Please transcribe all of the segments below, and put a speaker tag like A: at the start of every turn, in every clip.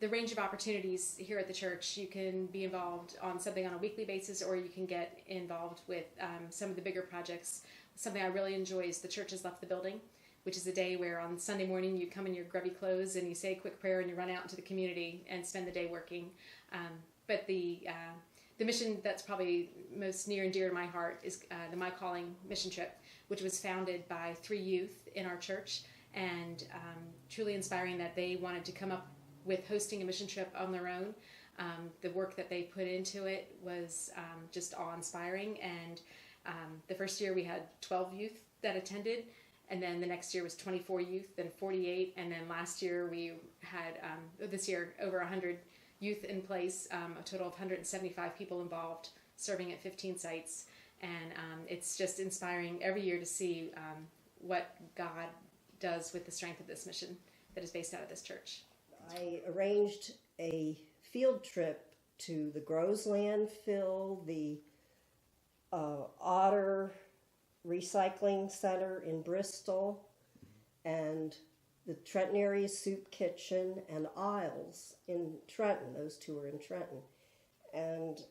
A: the range of opportunities here at the church. You can be involved on something on a weekly basis, or you can get involved with some of the bigger projects. Something I really enjoy is the church has left the building, which is a day where on Sunday morning you come in your grubby clothes and you say a quick prayer and you run out into the community and spend the day working. But the mission that's probably most near and dear to my heart is the My Calling mission trip, which was founded by 3 youth in our church, and truly inspiring that they wanted to come up with hosting a mission trip on their own. The work that they put into it was just awe-inspiring, and the first year we had 12 youth that attended, and then the next year was 24 youth, then 48, and then last year we had, this year, over 100 youth in place, a total of 175 people involved, serving at 15 sites, and it's just inspiring every year to see what God does with the strength of this mission that is based out of this church.
B: I arranged a field trip to the Groves landfill, the Otter Recycling Center in Bristol, and the Trenton Area Soup Kitchen and Isles in Trenton. Those 2 are in Trenton. And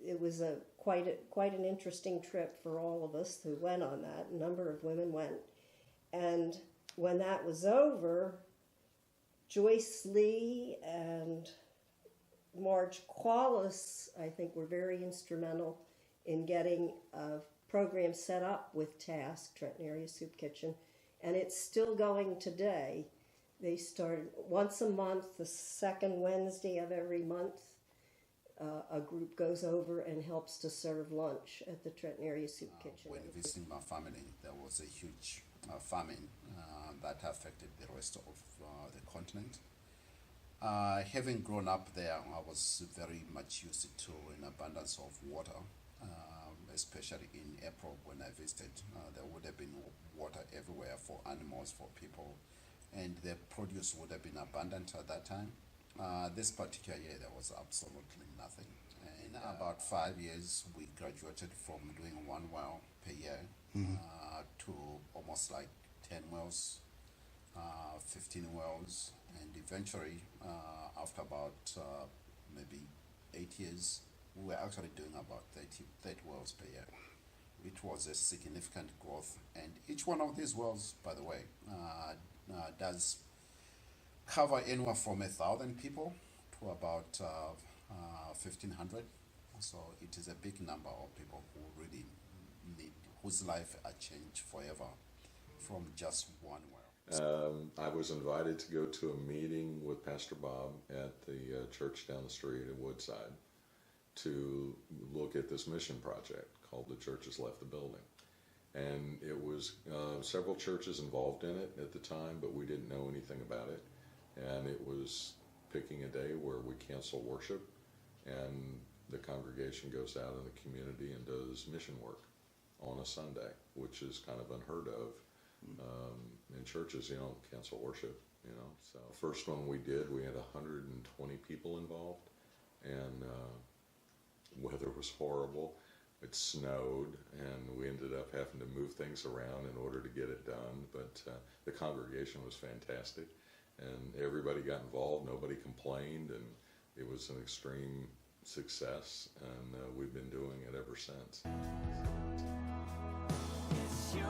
B: it was quite an interesting trip for all of us who went on that. A number of women went. And when that was over, Joyce Lee and Marge Qualis, I think, were very instrumental in getting a program set up with TASK, Trenton Area Soup Kitchen, and it's still going today. They start once a month, the second Wednesday of every month. A group goes over and helps to serve lunch at the Trenton Area Soup Kitchen.
C: When visiting my family, there was a huge famine that affected the rest of the continent. Having grown up there, I was very much used to an abundance of water, especially in April when I visited. There would have been water everywhere for animals, for people, and the produce would have been abundant at that time. This particular year, there was absolutely nothing. In about 5 years, we graduated from doing 1 well per year to almost like 10 wells, 15 wells, and eventually, after about maybe 8 years, we were actually doing about 30 wells per year. It was a significant growth, and each one of these wells, by the way, does cover anywhere from 1,000 people to about 1,500. So it is a big number of people who really need, whose life are changed forever from just 1 well.
D: I was invited to go to a meeting with Pastor Bob at the church down the street in Woodside to look at this mission project called The Church Has Left the Building. And it was several churches involved in it at the time, but we didn't know anything about it. And it was picking a day where we cancel worship and the congregation goes out in the community and does mission work on a Sunday, which is kind of unheard of. In churches, you don't cancel worship, you know. So first one we did, we had 120 people involved, and weather was horrible. It snowed, and we ended up having to move things around in order to get it done. But the congregation was fantastic, and everybody got involved. Nobody complained, and it was an extreme success, and we've been doing it ever since.
E: It's your